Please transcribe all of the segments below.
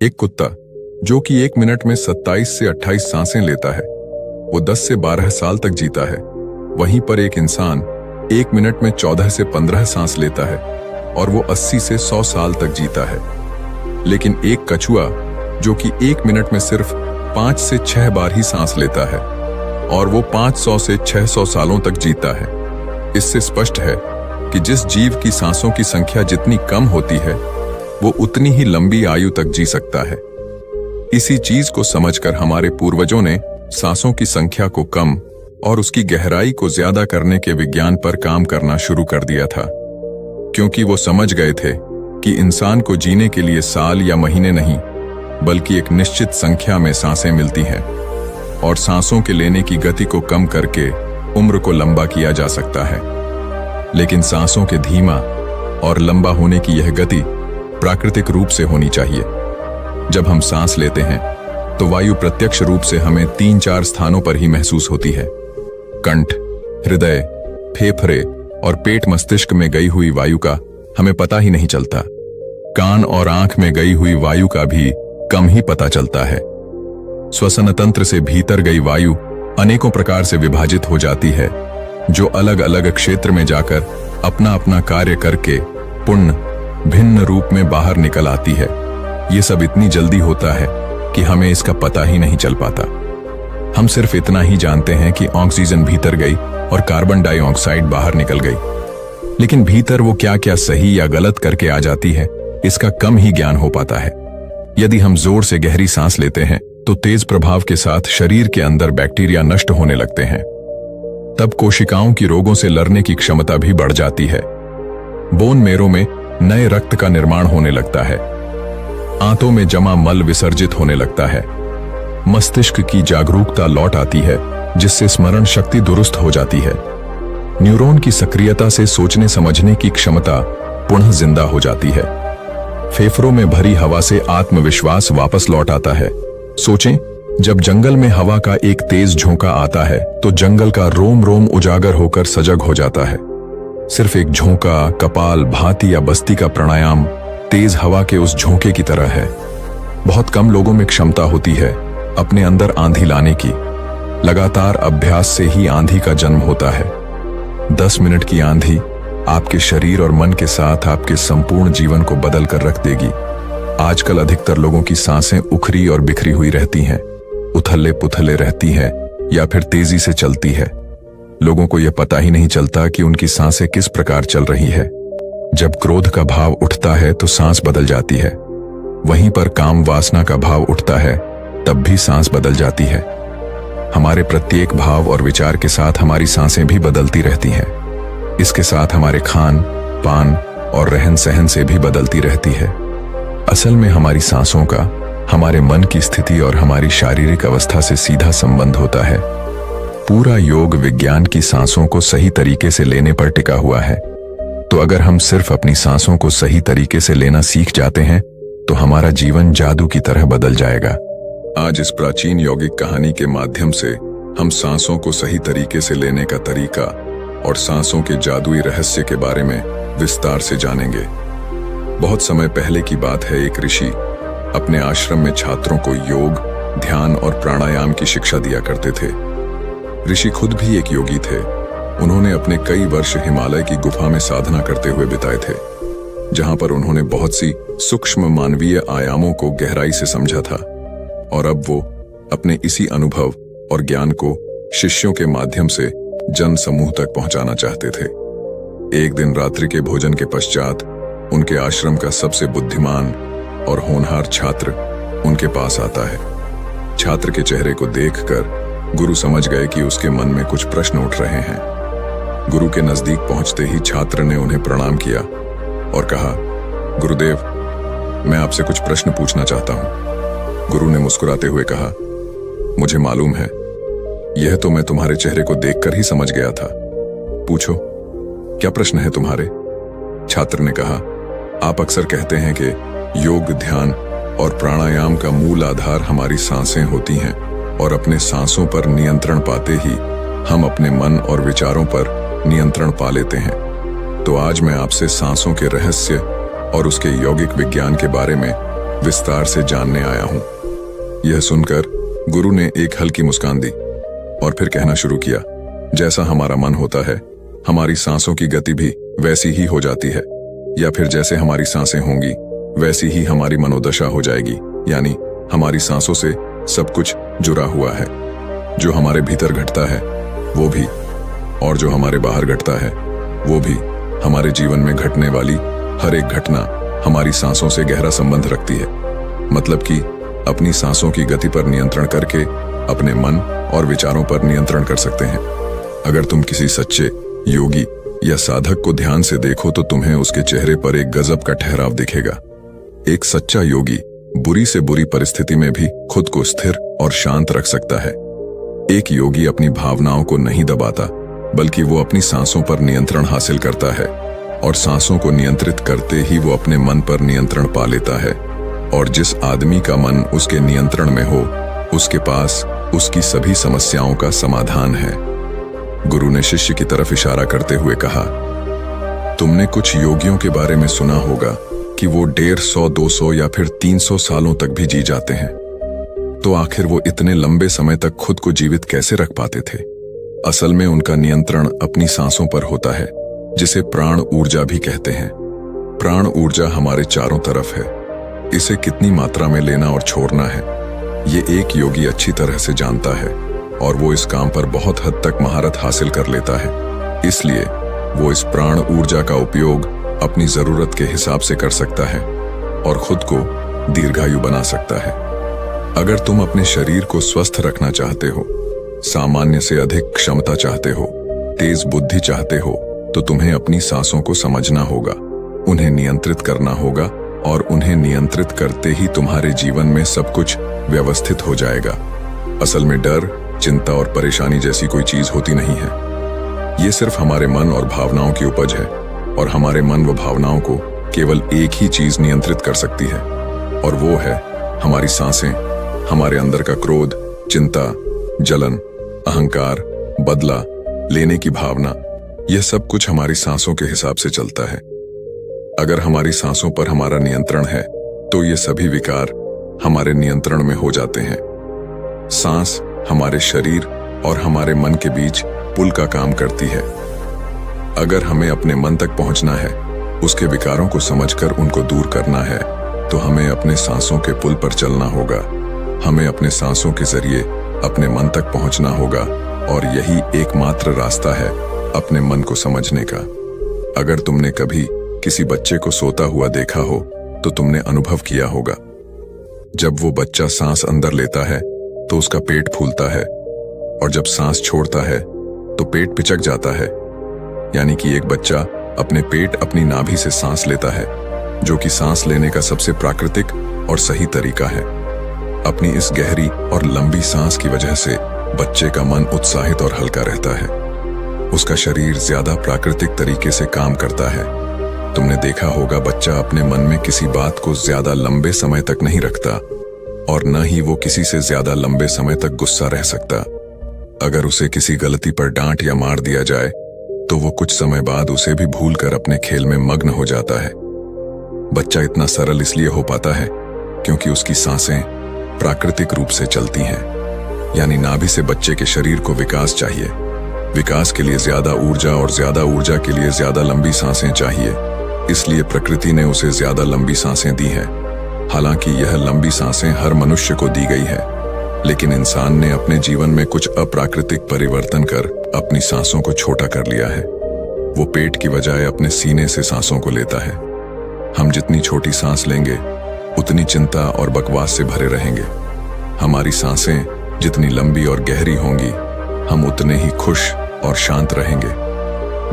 एक कुत्ता जो कि 1 मिनट में 27 से 28 सांसें लेता है, वो 10 से 12 साल तक जीता है। वहीं पर एक इंसान 1 मिनट में 14 से 15 सांस लेता है और वो 80 से 100 साल तक जीता है। लेकिन एक कछुआ जो कि 1 मिनट में सिर्फ 5 से 6 बार ही सांस लेता है और वो 500 से 600 सालों तक जीता है। इससे स्पष्ट है कि जिस जीव की सांसों की संख्या जितनी कम होती है वो उतनी ही लंबी आयु तक जी सकता है। इसी चीज को समझकर हमारे पूर्वजों ने सांसों की संख्या को कम और उसकी गहराई को ज्यादा करने के विज्ञान पर काम करना शुरू कर दिया था, क्योंकि वो समझ गए थे कि इंसान को जीने के लिए साल या महीने नहीं बल्कि एक निश्चित संख्या में सांसें मिलती हैं और सांसों के लेने की गति को कम करके उम्र को लंबा किया जा सकता है। लेकिन सांसों के धीमा और लंबा होने की यह गति प्राकृतिक रूप से होनी चाहिए। जब हम सांस लेते हैं तो वायु प्रत्यक्ष रूप से हमें 3-4 स्थानों पर ही महसूस होती है। कंठ, हृदय, फेफड़े और पेट मस्तिष्क में गई हुई वायु का हमें पता ही नहीं चलता। कान और आंख में गई हुई वायु का भी कम ही पता चलता है। श्वसन तंत्र से भीतर गई वायु अनेकों प्रकार से विभाजित हो जाती है, जो अलग अलग क्षेत्र में जाकर अपना अपना कार्य करके पुण्य भिन्न रूप में बाहर निकल आती है। ये सब इतनी जल्दी होता है कि हमें इसका पता ही नहीं चल पाता। हम सिर्फ इतना ही जानते हैं कि ऑक्सीजन भीतर गई और कार्बन डाइऑक्साइड बाहर निकल गई, लेकिन भीतर वो क्या क्या सही या गलत करके आ जाती है इसका कम ही ज्ञान हो पाता है। यदि हम जोर से गहरी सांस लेते हैं तो तेज प्रभाव के साथ शरीर के अंदर बैक्टीरिया नष्ट होने लगते हैं। तब कोशिकाओं की रोगों से लड़ने की क्षमता भी बढ़ जाती है। बोन मेरो में नए रक्त का निर्माण होने लगता है। आंतों में जमा मल विसर्जित होने लगता है। मस्तिष्क की जागरूकता लौट आती है, जिससे स्मरण शक्ति दुरुस्त हो जाती है। न्यूरॉन की सक्रियता से सोचने समझने की क्षमता पुनः जिंदा हो जाती है। फेफड़ों में भरी हवा से आत्मविश्वास वापस लौट आता है। सोचें, जब जंगल में हवा का एक तेज झोंका आता है तो जंगल का रोम रोम उजागर होकर सजग हो जाता है। सिर्फ एक झोंका, कपाल भाती या बस्ती का प्राणायाम तेज हवा के उस झोंके की तरह है। बहुत कम लोगों में क्षमता होती है अपने अंदर आंधी लाने की। लगातार अभ्यास से ही आंधी का जन्म होता है। 10 मिनट की आंधी आपके शरीर और मन के साथ आपके संपूर्ण जीवन को बदल कर रख देगी। आजकल अधिकतर लोगों की सांसें उखरी और बिखरी हुई रहती हैं, उथले पुथले रहती हैं या फिर तेजी से चलती है। लोगों को यह पता ही नहीं चलता कि उनकी सांसें किस प्रकार चल रही है। जब क्रोध का भाव उठता है तो सांस बदल जाती है। वहीं पर काम वासना का भाव उठता है तब भी सांस बदल जाती है। हमारे प्रत्येक भाव और विचार के साथ हमारी सांसें भी बदलती रहती हैं। इसके साथ हमारे खान पान और रहन सहन से भी बदलती रहती है। असल में हमारी सांसों का हमारे मन की स्थिति और हमारी शारीरिक अवस्था से सीधा संबंध होता है। पूरा योग विज्ञान की सांसों को सही तरीके से लेने पर टिका हुआ है। तो अगर हम सिर्फ अपनी सांसों को सही तरीके से लेना सीख जाते हैं तो हमारा जीवन जादू की तरह बदल जाएगा। आज इस प्राचीन यौगिक कहानी के माध्यम से हम सांसों को सही तरीके से लेने का तरीका और सांसों के जादुई रहस्य के बारे में विस्तार से जानेंगे। बहुत समय पहले की बात है, एक ऋषि अपने आश्रम में छात्रों को योग, ध्यान और प्राणायाम की शिक्षा दिया करते थे। ऋषि खुद भी एक योगी थे। उन्होंने अपने कई वर्ष हिमालय की गुफा में साधना करते हुए बिताए थे, जहां पर उन्होंने बहुत सी सूक्ष्म मानवीय आयामों को गहराई से समझा था और अब वो अपने इसी अनुभव और ज्ञान को शिष्यों के माध्यम से जन समूह तक पहुंचाना चाहते थे। एक दिन रात्रि के भोजन के पश्चात उनके आश्रम का सबसे बुद्धिमान और होनहार छात्र उनके पास आता है। छात्र के चेहरे को देखकर गुरु समझ गए कि उसके मन में कुछ प्रश्न उठ रहे हैं। गुरु के नजदीक पहुंचते ही छात्र ने उन्हें प्रणाम किया और कहा, गुरुदेव, मैं आपसे कुछ प्रश्न पूछना चाहता हूं। गुरु ने मुस्कुराते हुए कहा, मुझे मालूम है, यह तो मैं तुम्हारे चेहरे को देखकर ही समझ गया था। पूछो, क्या प्रश्न है तुम्हारे? छात्र ने कहा, आप अक्सर कहते हैं कि योग, ध्यान और प्राणायाम का मूल आधार हमारी सांसें होती हैं और अपने सांसों पर नियंत्रण पाते ही हम अपने मन और विचारों पर नियंत्रण पा लेते हैं। तो आज मैं आपसे सांसों के रहस्य और उसके यौगिक विज्ञान के बारे में विस्तार से जानने आया हूं। यह सुनकर गुरु ने एक हल्की मुस्कान दी और फिर कहना शुरू किया, जैसा हमारा मन होता है हमारी सांसों की गति भी वैसी ही हो जाती है, या फिर जैसे हमारी सांसें होंगी वैसी ही हमारी मनोदशा हो जाएगी। यानी हमारी सांसों से सब कुछ जुड़ा हुआ है। जो हमारे भीतर घटता है वो भी, और जो हमारे बाहर घटता है वो भी। हमारे जीवन में घटने वाली हर एक घटना हमारी सांसों से गहरा संबंध रखती है। मतलब कि अपनी सांसों की गति पर नियंत्रण करके अपने मन और विचारों पर नियंत्रण कर सकते हैं। अगर तुम किसी सच्चे योगी या साधक को ध्यान से देखो तो तुम्हें उसके चेहरे पर एक गजब का ठहराव दिखेगा। एक सच्चा योगी बुरी से बुरी परिस्थिति में भी खुद को स्थिर और शांत रख सकता है। एक योगी अपनी भावनाओं को नहीं दबाता, बल्कि वो अपनी सांसों पर नियंत्रण हासिल करता है, और सांसों को नियंत्रित करते ही वो अपने मन पर नियंत्रण पा लेता है। और जिस आदमी का मन उसके नियंत्रण में हो, उसके पास उसकी सभी समस्याओं का समाधान है। गुरु ने शिष्य की तरफ इशारा करते हुए कहा, तुमने कुछ योगियों के बारे में सुना होगा कि वो 150, 200 या फिर 300 सालों तक भी जी जाते हैं। तो आखिर वो इतने लंबे समय तक खुद को जीवित कैसे रख पाते थे? असल में उनका नियंत्रण अपनी सांसों पर होता है, जिसे प्राण ऊर्जा भी कहते हैं। प्राण ऊर्जा हमारे चारों तरफ है। इसे कितनी मात्रा में लेना और छोड़ना है, ये एक योगी अच्छी तरह से जानता है, और वो इस काम पर बहुत हद तक महारत हासिल कर लेता है। इसलिए वो इस प्राण ऊर्जा का उपयोग अपनी जरूरत के हिसाब से कर सकता है और खुद को दीर्घायु बना सकता है। अगर तुम अपने शरीर को स्वस्थ रखना चाहते हो, सामान्य से अधिक क्षमता चाहते हो, तेज बुद्धि चाहते हो, तो तुम्हें अपनी सांसों को समझना होगा, उन्हें नियंत्रित करना होगा, और उन्हें नियंत्रित करते ही तुम्हारे जीवन में सब कुछ व्यवस्थित हो जाएगा। असल में डर, चिंता और परेशानी जैसी कोई चीज होती नहीं है। ये सिर्फ हमारे मन और भावनाओं की उपज है, और हमारे मन व भावनाओं को केवल एक ही चीज नियंत्रित कर सकती है, और वो है हमारी सांसें। हमारे अंदर का क्रोध, चिंता, जलन, अहंकार, बदला लेने की भावना, यह सब कुछ हमारी सांसों के हिसाब से चलता है। अगर हमारी सांसों पर हमारा नियंत्रण है तो ये सभी विकार हमारे नियंत्रण में हो जाते हैं। सांस हमारे शरीर और हमारे मन के बीच पुल का काम करती है। अगर हमें अपने मन तक पहुंचना है, उसके विकारों को समझकर उनको दूर करना है, तो हमें अपने सांसों के पुल पर चलना होगा। हमें अपने सांसों के जरिए अपने मन तक पहुंचना होगा, और यही एकमात्र रास्ता है अपने मन को समझने का। अगर तुमने कभी किसी बच्चे को सोता हुआ देखा हो तो तुमने अनुभव किया होगा, जब वो बच्चा सांस अंदर लेता है तो उसका पेट फूलता है, और जब सांस छोड़ता है तो पेट पिचक जाता है। यानी कि एक बच्चा अपने पेट अपनी नाभि से सांस लेता है, जो कि सांस लेने का सबसे प्राकृतिक और सही तरीका है। अपनी इस गहरी और लंबी सांस की वजह से बच्चे का मन उत्साहित और हल्का रहता है। उसका शरीर ज्यादा प्राकृतिक तरीके से काम करता है। तुमने देखा होगा, बच्चा अपने मन में किसी बात को ज्यादा लंबे समय तक नहीं रखता, और न ही वो किसी से ज्यादा लंबे समय तक गुस्सा रह सकता। अगर उसे किसी गलती पर डांट या मार दिया जाए तो वो कुछ समय बाद उसे भी भूलकर अपने खेल में मग्न हो जाता है। बच्चा इतना सरल इसलिए हो पाता है क्योंकि उसकी सांसें प्राकृतिक रूप से चलती हैं। यानी नाभि से बच्चे के शरीर को विकास चाहिए। विकास के लिए ज्यादा ऊर्जा, और ज्यादा ऊर्जा के लिए ज्यादा लंबी सांसें चाहिए। इसलिए प्रकृति ने उसे ज्यादा लंबी सांसें दी हैं। हालांकि यह लंबी सांसें हर मनुष्य को दी गई है, लेकिन इंसान ने अपने जीवन में कुछ अप्राकृतिक परिवर्तन कर अपनी सांसों को छोटा कर लिया है। वो पेट की बजाय अपने सीने से सांसों को लेता है। हम जितनी छोटी सांस लेंगे उतनी चिंता और बकवास से भरे रहेंगे। हमारी सांसें जितनी लंबी और गहरी होंगी, हम उतने ही खुश और शांत रहेंगे।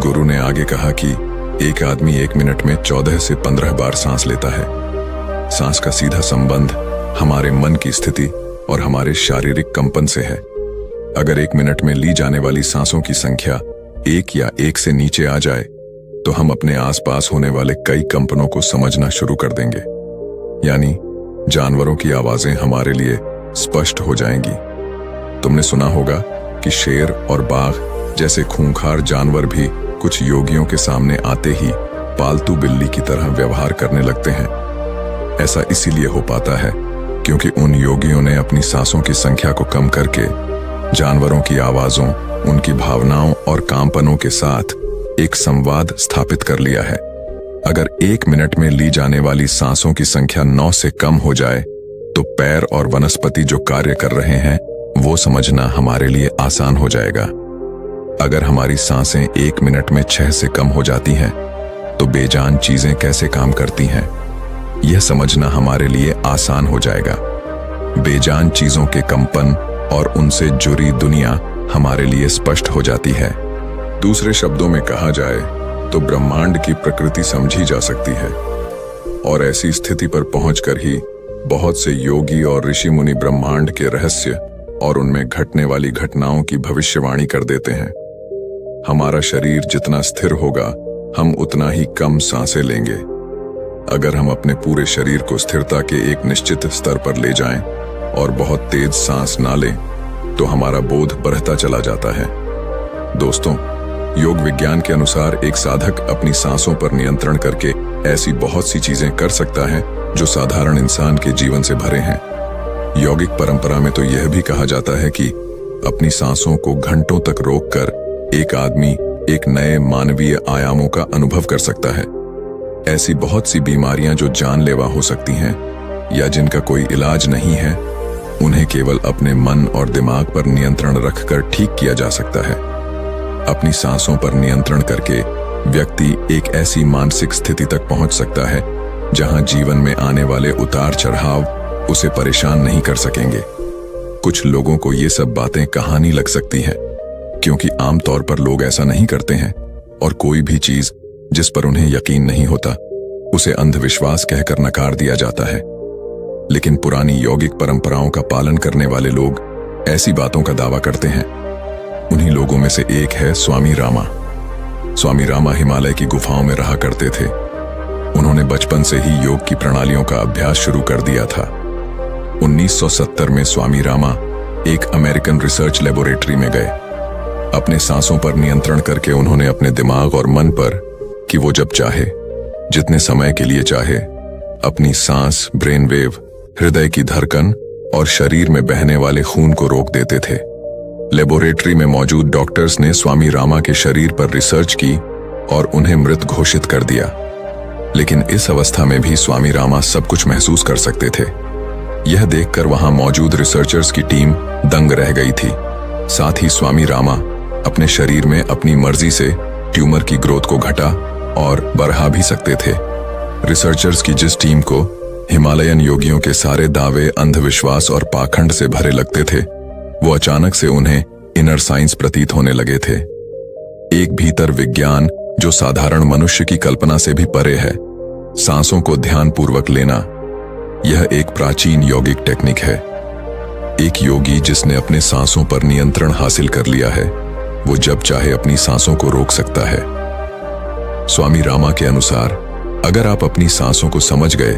गुरु ने आगे कहा कि एक आदमी 1 मिनट में 14 से 15 बार सांस लेता है। सांस का सीधा संबंध हमारे मन की स्थिति और हमारे शारीरिक कंपन से है। अगर 1 मिनट में ली जाने वाली सांसों की संख्या 1 या 1 से नीचे आ जाए तो हम अपने आसपास होने वाले कई कंपनों को समझना शुरू कर देंगे। यानी जानवरों की आवाजें हमारे लिए स्पष्ट हो जाएंगी। तुमने सुना होगा कि शेर और बाघ जैसे खूंखार जानवर भी कुछ योगियों के सामने आते ही पालतू बिल्ली की तरह व्यवहार करने लगते हैं। ऐसा इसीलिए हो पाता है क्योंकि उन योगियों ने अपनी सांसों की संख्या को कम करके जानवरों की आवाजों, उनकी भावनाओं और कांपनों के साथ एक संवाद स्थापित कर लिया है। अगर 1 मिनट में ली जाने वाली सांसों की संख्या 9 से कम हो जाए तो पैर और वनस्पति जो कार्य कर रहे हैं वो समझना हमारे लिए आसान हो जाएगा। अगर हमारी सांसें 1 मिनट में 6 से कम हो जाती हैं तो बेजान चीजें कैसे काम करती हैं यह समझना हमारे लिए आसान हो जाएगा। बेजान चीजों के कंपन और उनसे जुड़ी दुनिया हमारे लिए स्पष्ट हो जाती है। दूसरे शब्दों में कहा जाए तो ब्रह्मांड की प्रकृति समझी जा सकती है और ऐसी स्थिति पर पहुंचकर ही बहुत से योगी और ऋषि मुनि ब्रह्मांड के रहस्य और उनमें घटने वाली घटनाओं की भविष्यवाणी कर देते हैं। हमारा शरीर जितना स्थिर होगा हम उतना ही कम सांसें लेंगे। अगर हम अपने पूरे शरीर को स्थिरता के एक निश्चित स्तर पर ले जाएं और बहुत तेज सांस ना लें तो हमारा बोध बढ़ता चला जाता है। दोस्तों, योग विज्ञान के अनुसार एक साधक अपनी सांसों पर नियंत्रण करके ऐसी बहुत सी चीजें कर सकता है जो साधारण इंसान के जीवन से भरे हैं। यौगिक परंपरा में तो यह भी कहा जाता है कि अपनी सांसों को घंटों तक रोककर एक आदमी एक नए मानवीय आयामों का अनुभव कर सकता है। ऐसी बहुत सी बीमारियां जो जानलेवा हो सकती हैं या जिनका कोई इलाज नहीं है, उन्हें केवल अपने मन और दिमाग पर नियंत्रण रखकर ठीक किया जा सकता है। अपनी सांसों पर नियंत्रण करके व्यक्ति एक ऐसी मानसिक स्थिति तक पहुंच सकता है जहां जीवन में आने वाले उतार चढ़ाव उसे परेशान नहीं कर सकेंगे। कुछ लोगों को ये सब बातें कहानी लग सकती हैं क्योंकि आमतौर पर लोग ऐसा नहीं करते हैं और कोई भी चीज जिस पर उन्हें यकीन नहीं होता उसे अंधविश्वास कहकर नकार दिया जाता है। लेकिन पुरानी यौगिक परंपराओं का पालन करने वाले लोग ऐसी बातों का दावा करते हैं। उन्हीं लोगों में से एक है स्वामी रामा। स्वामी रामा हिमालय की गुफाओं में रहा करते थे। उन्होंने बचपन से ही योग की प्रणालियों का अभ्यास शुरू कर दिया था। 1970 में स्वामी रामा एक अमेरिकन रिसर्च लेबोरेटरी में गए। अपने सांसों पर नियंत्रण करके उन्होंने अपने दिमाग और मन पर कि वो जब चाहे, जितने समय के लिए चाहे, अपनी सांस, ब्रेन वेव, हृदय की धड़कन और शरीर में बहने वाले खून को रोक देते थे। लेबोरेटरी में मौजूद डॉक्टर्स ने स्वामी रामा के शरीर पर रिसर्च की और उन्हें मृत घोषित कर दिया। लेकिन इस अवस्था में भी स्वामी रामा सब कुछ महसूस कर सकते थे। यह देखकर वहां मौजूद रिसर्चर्स की टीम दंग रह गई थी। साथ ही स्वामी रामा अपने शरीर में अपनी मर्जी से ट्यूमर की ग्रोथ को घटा और बढ़ा भी सकते थे। रिसर्चर्स की जिस टीम को हिमालयन योगियों के सारे दावे अंधविश्वास और पाखंड से भरे लगते थे, वो अचानक से उन्हें इनर साइंस प्रतीत होने लगे थे। एक भीतर विज्ञान जो साधारण मनुष्य की कल्पना से भी परे है। सांसों को ध्यानपूर्वक लेना, यह एक प्राचीन यौगिक टेक्निक है। एक योगी जिसने अपने सांसों पर नियंत्रण हासिल कर लिया है, वो जब चाहे अपनी सांसों को रोक सकता है। स्वामी रामा के अनुसार अगर आप अपनी सांसों को समझ गए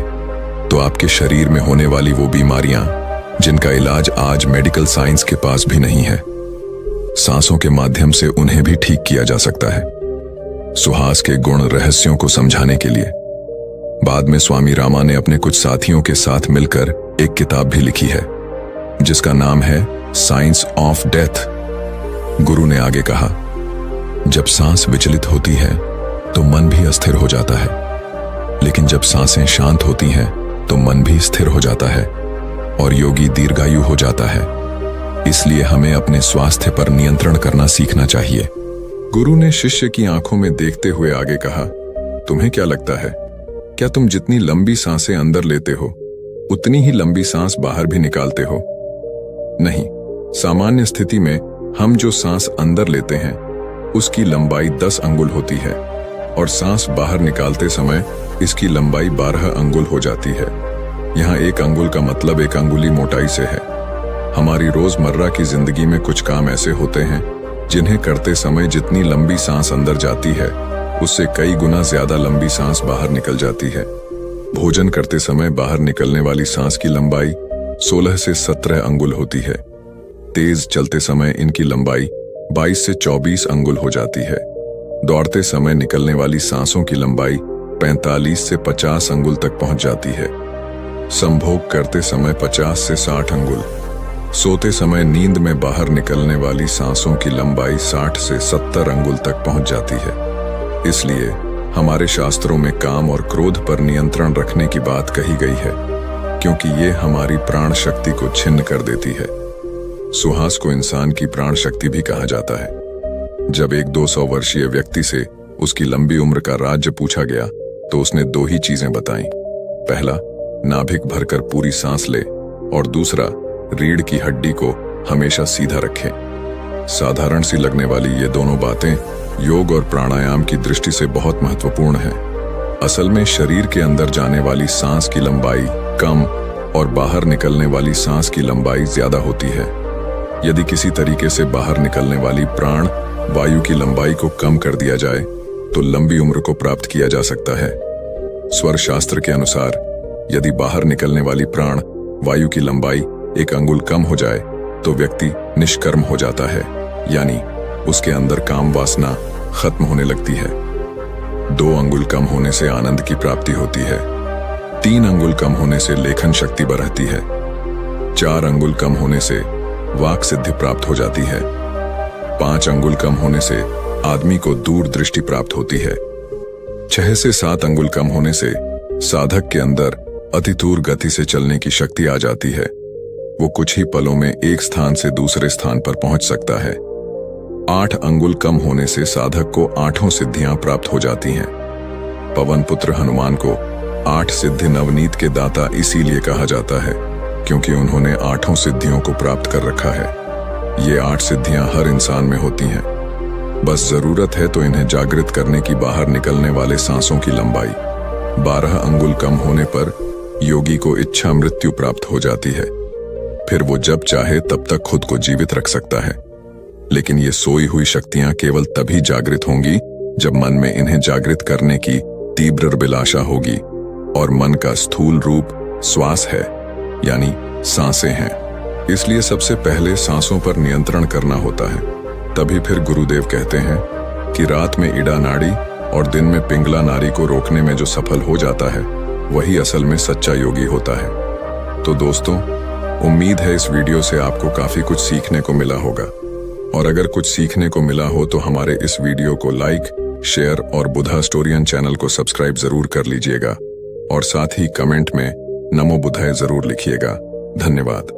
तो आपके शरीर में होने वाली वो बीमारियां जिनका इलाज आज मेडिकल साइंस के पास भी नहीं है, सांसों के माध्यम से उन्हें भी ठीक किया जा सकता है। सुहास के गुण रहस्यों को समझाने के लिए बाद में स्वामी रामा ने अपने कुछ साथियों के साथ मिलकर एक किताब भी लिखी है जिसका नाम है साइंस ऑफ डेथ। गुरु ने आगे कहा, जब सांस विचलित होती है तो मन भी अस्थिर हो जाता है, लेकिन जब सांसें शांत होती हैं तो मन भी स्थिर हो जाता है और योगी दीर्घायु हो जाता है। इसलिए हमें अपने स्वास्थ्य पर नियंत्रण करना सीखना चाहिए। गुरु ने शिष्य की आंखों में देखते हुए आगे कहा, तुम्हें क्या लगता है, क्या तुम जितनी लंबी सांसें अंदर लेते हो उतनी ही लंबी सांस बाहर भी निकालते हो? नहीं, सामान्य स्थिति में हम जो सांस अंदर लेते हैं उसकी लंबाई 10 अंगुल होती है और सांस बाहर निकालते समय इसकी लंबाई 12 अंगुल हो जाती है। यहाँ 1 अंगुल का मतलब 1 अंगुली मोटाई से है। हमारी रोजमर्रा की जिंदगी में कुछ काम ऐसे होते हैं जिन्हें करते समय जितनी लंबी सांस अंदर जाती है उससे कई गुना ज्यादा लंबी सांस बाहर निकल जाती है। भोजन करते समय बाहर निकलने वाली सांस की लंबाई 16 से 17 अंगुल होती है। तेज चलते समय इनकी लंबाई 22 से 24 अंगुल हो जाती है। दौड़ते समय निकलने वाली सांसों की लंबाई 45 से 50 अंगुल तक पहुंच जाती है। संभोग करते समय 50 से 60 अंगुल। सोते समय नींद में बाहर निकलने वाली सांसों की लंबाई 60 से 70 अंगुल तक पहुंच जाती है। इसलिए हमारे शास्त्रों में काम और क्रोध पर नियंत्रण रखने की बात कही गई है, क्योंकि ये हमारी प्राण शक्ति को छिन्न कर देती है। सुहास को इंसान की प्राण शक्ति भी कहा जाता है। जब एक 200 वर्षीय व्यक्ति से उसकी लंबी उम्र का राज्य पूछा गया तो उसने 2 ही चीजें बताईं। पहला, नाभिक भरकर पूरी सांस ले, और दूसरा, रीढ़ की हड्डी को हमेशा सीधा रखें। साधारण सी लगने वाली ये दोनों बातें योग और प्राणायाम की दृष्टि से बहुत महत्वपूर्ण हैं। असल में शरीर के अंदर जाने वाली सांस की लंबाई कम और बाहर निकलने वाली सांस की लंबाई ज्यादा होती है। यदि किसी तरीके से बाहर निकलने वाली प्राण वायु की लंबाई को कम कर दिया जाए तो लंबी उम्र को प्राप्त किया जा सकता है। स्वर शास्त्र के अनुसार यदि बाहर निकलने वाली प्राण वायु की लंबाई 1 अंगुल कम हो जाए तो व्यक्ति निष्कर्म हो जाता है, यानी उसके अंदर काम वासना खत्म होने लगती है। 2 अंगुल कम होने से आनंद की प्राप्ति होती है। 3 अंगुल कम होने से लेखन शक्ति बढ़ती है। 4 अंगुल कम होने से वाक सिद्धि प्राप्त हो जाती है। 5 अंगुल कम होने से आदमी को दूर दृष्टि प्राप्त होती है। 6 से 7 अंगुल कम होने से साधक के अंदर अतितूर गति से चलने की शक्ति आ जाती है। वो कुछ ही पलों में एक स्थान से दूसरे स्थान पर पहुंच सकता है। 8 अंगुल कम होने से साधक को 8 सिद्धियां प्राप्त हो जाती हैं। पवन पुत्र हनुमान को 8 सिद्धि नवनीत के दाता इसीलिए कहा जाता है, क्योंकि उन्होंने 8 सिद्धियों को प्राप्त कर रखा है। ये 8 सिद्धियां हर इंसान में होती हैं, बस जरूरत है तो इन्हें जागृत करने की। बाहर निकलने वाले सांसों की लंबाई 12 अंगुल कम होने पर योगी को इच्छा मृत्यु प्राप्त हो जाती है। फिर वो जब चाहे तब तक खुद को जीवित रख सकता है। लेकिन ये सोई हुई शक्तियां केवल तभी जागृत होंगी जब मन में इन्हें जागृत करने की तीव्र अभिलाषा होगी, और मन का स्थूल रूप श्वास है, यानी सांसें हैं। इसलिए सबसे पहले सांसों पर नियंत्रण करना होता है। तभी फिर गुरुदेव कहते हैं कि रात में इड़ा नाड़ी और दिन में पिंगला नाड़ी को रोकने में जो सफल हो जाता है वही असल में सच्चा योगी होता है। तो दोस्तों, उम्मीद है इस वीडियो से आपको काफी कुछ सीखने को मिला होगा, और अगर कुछ सीखने को मिला हो तो हमारे इस वीडियो को लाइक, शेयर और बुधा स्टोरियन चैनल को सब्सक्राइब जरूर कर लीजिएगा, और साथ ही कमेंट में नमो बुधाय जरूर लिखिएगा। धन्यवाद।